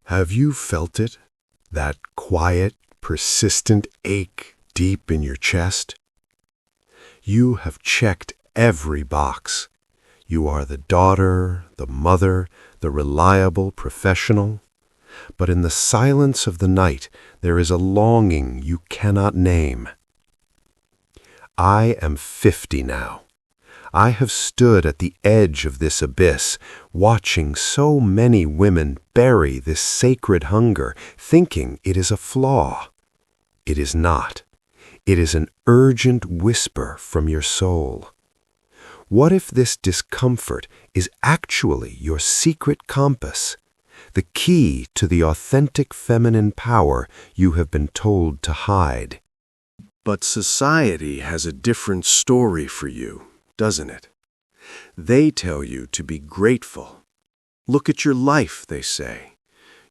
Have you felt it? That quiet, persistent ache deep in your chest? You have checked every box. You are the daughter, the mother, the reliable professional. But in the silence of the night, there is a longing you cannot name. I am 50 now. I have stood at the edge of this abyss, watching so many women bury this sacred hunger, thinking it is a flaw. It is not. It is an urgent whisper from your soul. What if this discomfort is actually your secret compass, the key to the authentic feminine power you have been told to hide? But society has a different story for you, doesn't it? They tell you to be grateful. Look at your life, they say.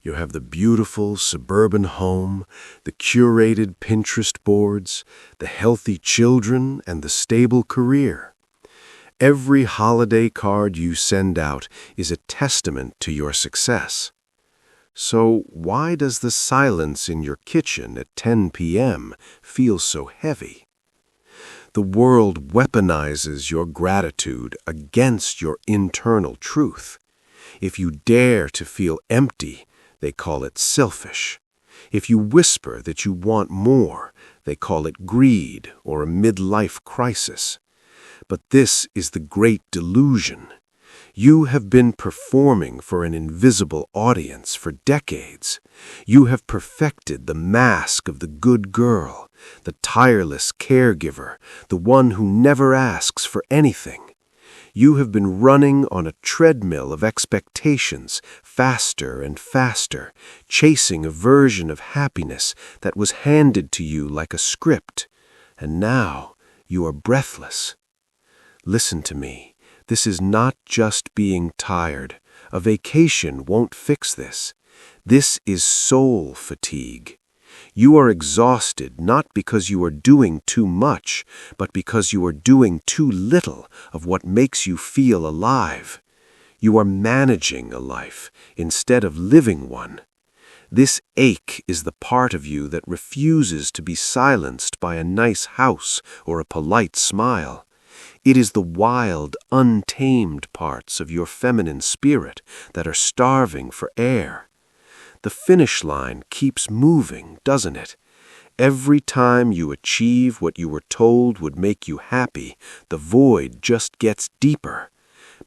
You have the beautiful suburban home, the curated Pinterest boards, the healthy children, and the stable career. Every holiday card you send out is a testament to your success. So why does the silence in your kitchen at 10 p.m. feel so heavy? The world weaponizes your gratitude against your internal truth. If you dare to feel empty, they call it selfish. If you whisper that you want more, they call it greed or a midlife crisis. But this is the great delusion. You have been performing for an invisible audience for decades. You have perfected the mask of the good girl, the tireless caregiver, the one who never asks for anything. You have been running on a treadmill of expectations, faster and faster, chasing a version of happiness that was handed to you like a script. And now you are breathless. Listen to me. This is not just being tired. A vacation won't fix this. This is soul fatigue. You are exhausted not because you are doing too much, but because you are doing too little of what makes you feel alive. You are managing a life instead of living one. This ache is the part of you that refuses to be silenced by a nice house or a polite smile. It is the wild, untamed parts of your feminine spirit that are starving for air. The finish line keeps moving, doesn't it? Every time you achieve what you were told would make you happy, the void just gets deeper.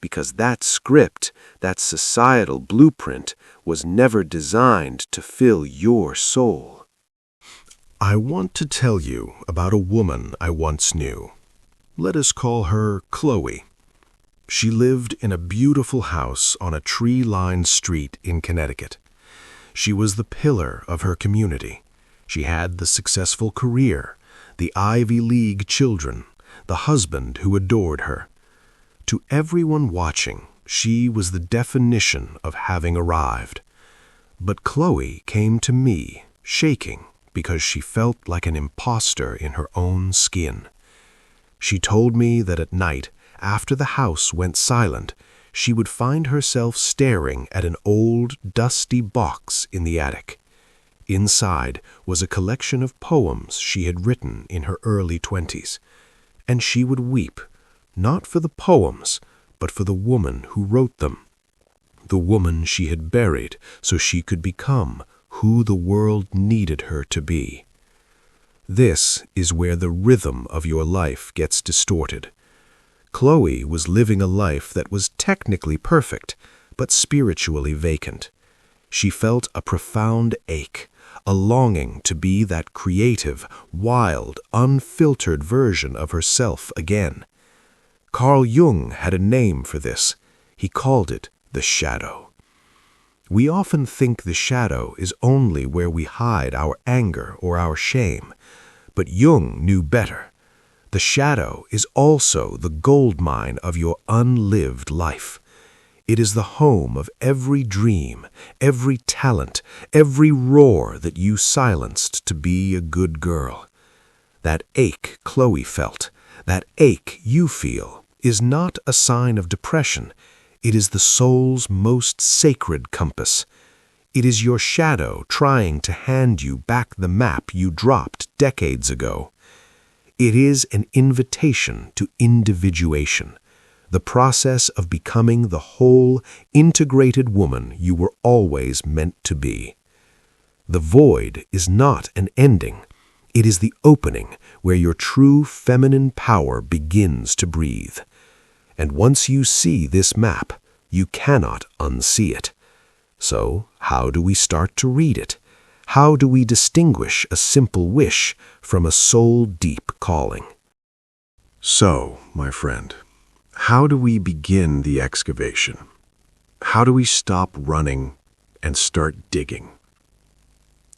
Because that script, that societal blueprint, was never designed to fill your soul. I want to tell you about a woman I once knew. Let us call her Chloe. She lived in a beautiful house on a tree-lined street in Connecticut. She was the pillar of her community. She had the successful career, the Ivy League children, the husband who adored her. To everyone watching, she was the definition of having arrived. But Chloe came to me, shaking, because she felt like an imposter in her own skin. She told me that at night, after the house went silent, she would find herself staring at an old, dusty box in the attic. Inside was a collection of poems she had written in her early 20s, and she would weep, not for the poems, but for the woman who wrote them, the woman she had buried so she could become who the world needed her to be. This is where the rhythm of your life gets distorted. Chloe was living a life that was technically perfect, but spiritually vacant. She felt a profound ache, a longing to be that creative, wild, unfiltered version of herself again. Carl Jung had a name for this. He called it the shadow. We often think the shadow is only where we hide our anger or our shame. But Jung knew better. The shadow is also the gold mine of your unlived life. It is the home of every dream, every talent, every roar that you silenced to be a good girl. That ache Chloe felt, that ache you feel, is not a sign of depression. It is the soul's most sacred compass. It is your shadow trying to hand you back the map you dropped decades ago. It is an invitation to individuation, the process of becoming the whole, integrated woman you were always meant to be. The void is not an ending. It is the opening where your true feminine power begins to breathe. And once you see this map, you cannot unsee it. So, how do we start to read it? How do we distinguish a simple wish from a soul-deep calling? So, my friend, how do we begin the excavation? How do we stop running and start digging?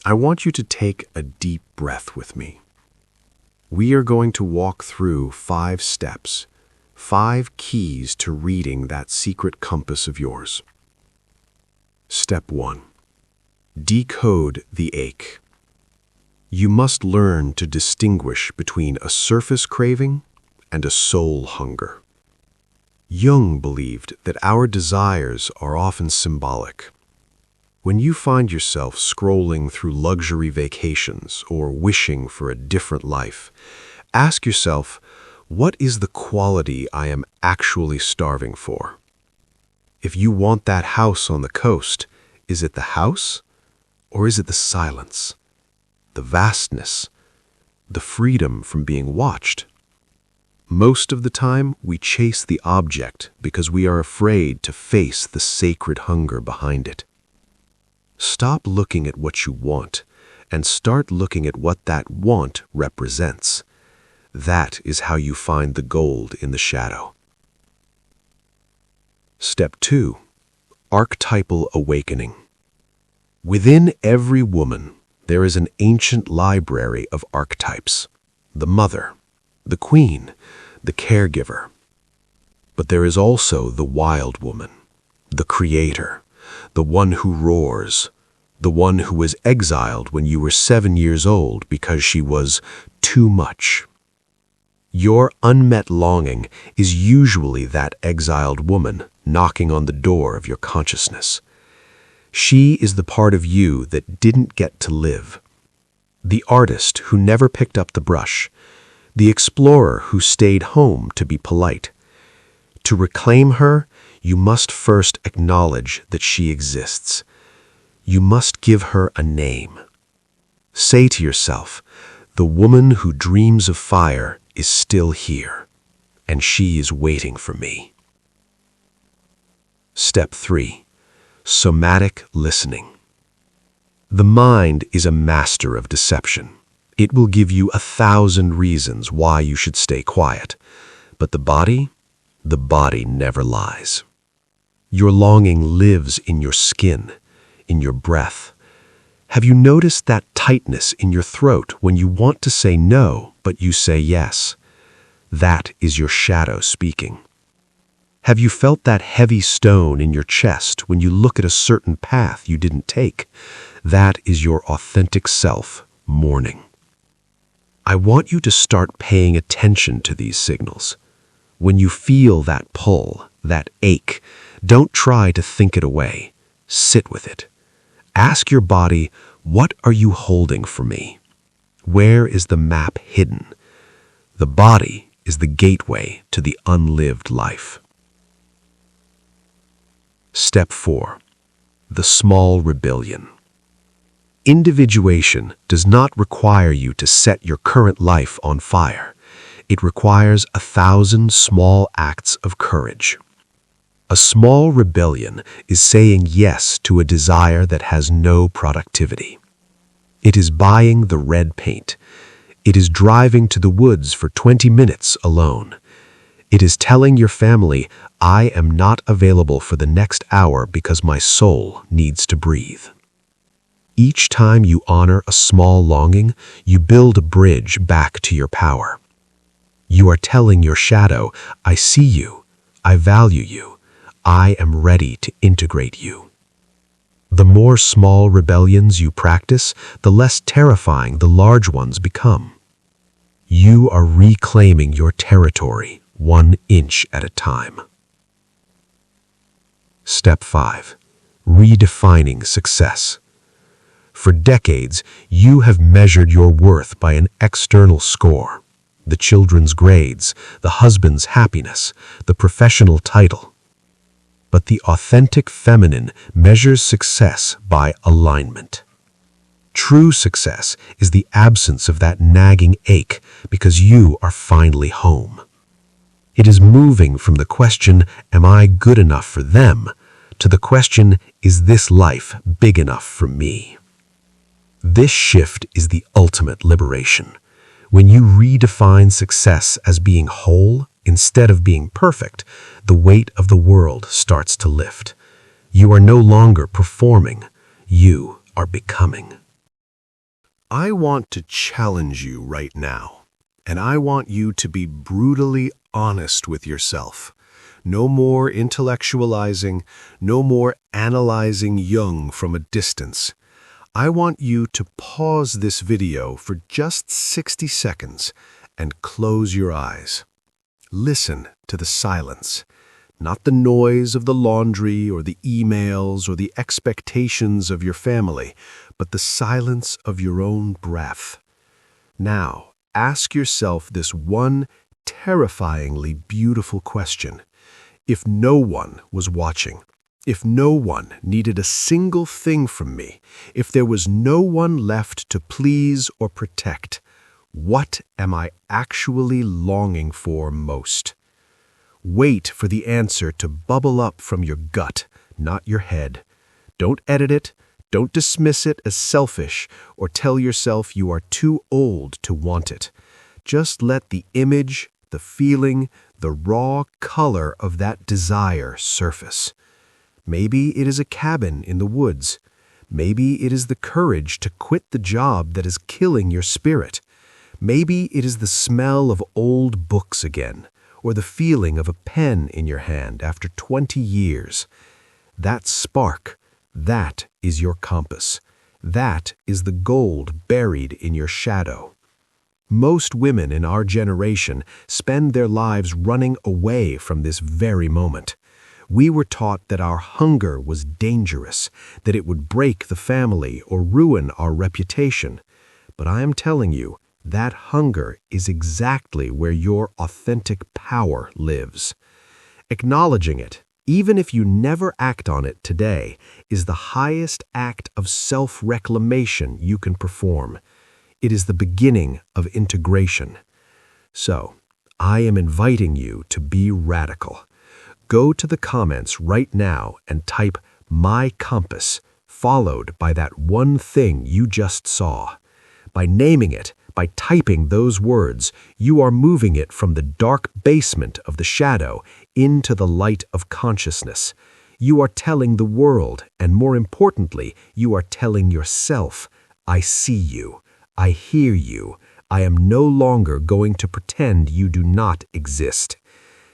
I want you to take a deep breath with me. We are going to walk through 5 steps, 5 keys to reading that secret compass of yours. Step 1. Decode the ache. You must learn to distinguish between a surface craving and a soul hunger. Jung believed that our desires are often symbolic. When you find yourself scrolling through luxury vacations or wishing for a different life, ask yourself, what is the quality I am actually starving for? If you want that house on the coast, is it the house? Or is it the silence, the vastness, the freedom from being watched? Most of the time, we chase the object because we are afraid to face the sacred hunger behind it. Stop looking at what you want and start looking at what that want represents. That is how you find the gold in the shadow. Step 2. Archetypal awakening. Within every woman, there is an ancient library of archetypes. The mother, the queen, the caregiver. But there is also the wild woman, the creator, the one who roars, the one who was exiled when you were 7 years old because she was too much. Your unmet longing is usually that exiled woman knocking on the door of your consciousness. She is the part of you that didn't get to live. The artist who never picked up the brush. The explorer who stayed home to be polite. To reclaim her, you must first acknowledge that she exists. You must give her a name. Say to yourself, the woman who dreams of fire is still here, and she is waiting for me. Step 3. Somatic listening. The mind is a master of deception. It will give you 1,000 reasons why you should stay quiet. But the body never lies. Your longing lives in your skin, in your breath. Have you noticed that tightness in your throat when you want to say no, but you say yes? That is your shadow speaking. Have you felt that heavy stone in your chest when you look at a certain path you didn't take? That is your authentic self mourning. I want you to start paying attention to these signals. When you feel that pull, that ache, don't try to think it away. Sit with it. Ask your body, what are you holding for me? Where is the map hidden? The body is the gateway to the unlived life. Step 4. The small rebellion. Individuation does not require you to set your current life on fire. It requires 1,000 small acts of courage. A small rebellion is saying yes to a desire that has no productivity. It is buying the red paint. It is driving to the woods for 20 minutes alone. It is telling your family, I am not available for the next hour because my soul needs to breathe. Each time you honor a small longing, you build a bridge back to your power. You are telling your shadow, I see you, I value you, I am ready to integrate you. The more small rebellions you practice, the less terrifying the large ones become. You are reclaiming your territory 1 inch at a time. Step 5. redefining success. For decades, you have measured your worth by an external score. The children's grades, the husband's happiness, the professional title. But the authentic feminine measures success by alignment. True success is the absence of that nagging ache because you are finally home. It is moving from the question, am I good enough for them, to the question, is this life big enough for me? This shift is the ultimate liberation. When you redefine success as being whole instead of being perfect, the weight of the world starts to lift. You are no longer performing, you are becoming. I want to challenge you right now, and I want you to be brutally honest with yourself. No more intellectualizing, no more analyzing Jung from a distance. I want you to pause this video for just 60 seconds and close your eyes. Listen to the silence, not the noise of the laundry or the emails or the expectations of your family, but the silence of your own breath. Now, ask yourself this one terrifyingly beautiful question. If no one was watching, if no one needed a single thing from me, if there was no one left to please or protect, what am I actually longing for most? Wait for the answer to bubble up from your gut, not your head. Don't edit it, don't dismiss it as selfish, or tell yourself you are too old to want it. Just let the image, the feeling, the raw color of that desire surface. Maybe it is a cabin in the woods. Maybe it is the courage to quit the job that is killing your spirit. Maybe it is the smell of old books again, or the feeling of a pen in your hand after 20 years. That spark, that is your compass. That is the gold buried in your shadow. Most women in our generation spend their lives running away from this very moment. We were taught that our hunger was dangerous, that it would break the family or ruin our reputation. But I am telling you, that hunger is exactly where your authentic power lives. Acknowledging it, even if you never act on it today, is the highest act of self-reclamation you can perform. It is the beginning of integration. So, I am inviting you to be radical. Go to the comments right now and type "my compass," followed by that one thing you just saw. By naming it, by typing those words, you are moving it from the dark basement of the shadow into the light of consciousness. You are telling the world, and more importantly, you are telling yourself, I see you, I hear you, I am no longer going to pretend you do not exist.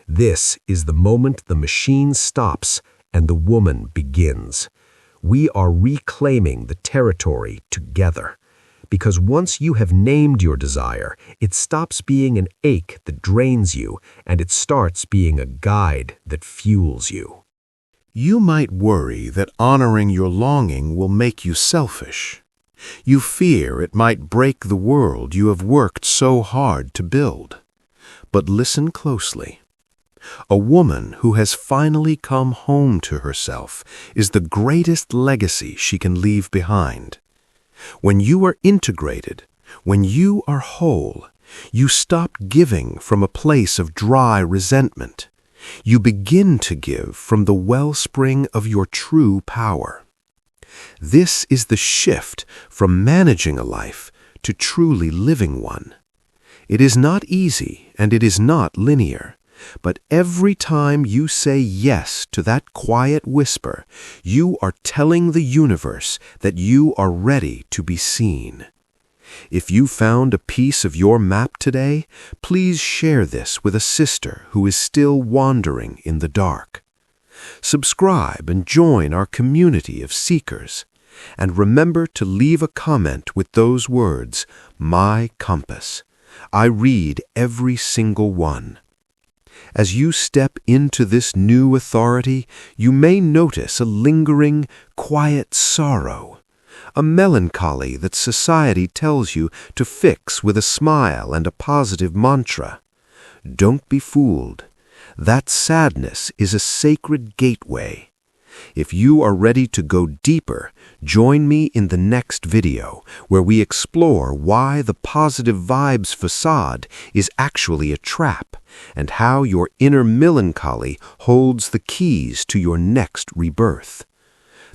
This is the moment the machine stops and the woman begins. We are reclaiming the territory together. Because once you have named your desire, it stops being an ache that drains you, and it starts being a guide that fuels you. You might worry that honoring your longing will make you selfish. You fear it might break the world you have worked so hard to build. But listen closely. A woman who has finally come home to herself is the greatest legacy she can leave behind. When you are integrated, when you are whole, you stop giving from a place of dry resentment. You begin to give from the wellspring of your true power. This is the shift from managing a life to truly living one. It is not easy and it is not linear. But every time you say yes to that quiet whisper, you are telling the universe that you are ready to be seen. If you found a piece of your map today, please share this with a sister who is still wandering in the dark. Subscribe and join our community of seekers. And remember to leave a comment with those words, "My compass." I read every single one. As you step into this new authority, you may notice a lingering, quiet sorrow, a melancholy that society tells you to fix with a smile and a positive mantra. Don't be fooled. That sadness is a sacred gateway. If you are ready to go deeper, join me in the next video where we explore why the positive vibes facade is actually a trap and how your inner melancholy holds the keys to your next rebirth.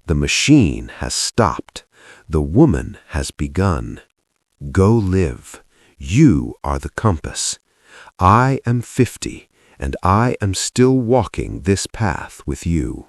The machine has stopped. The woman has begun. Go live. You are the compass. I am 50, and I am still walking this path with you.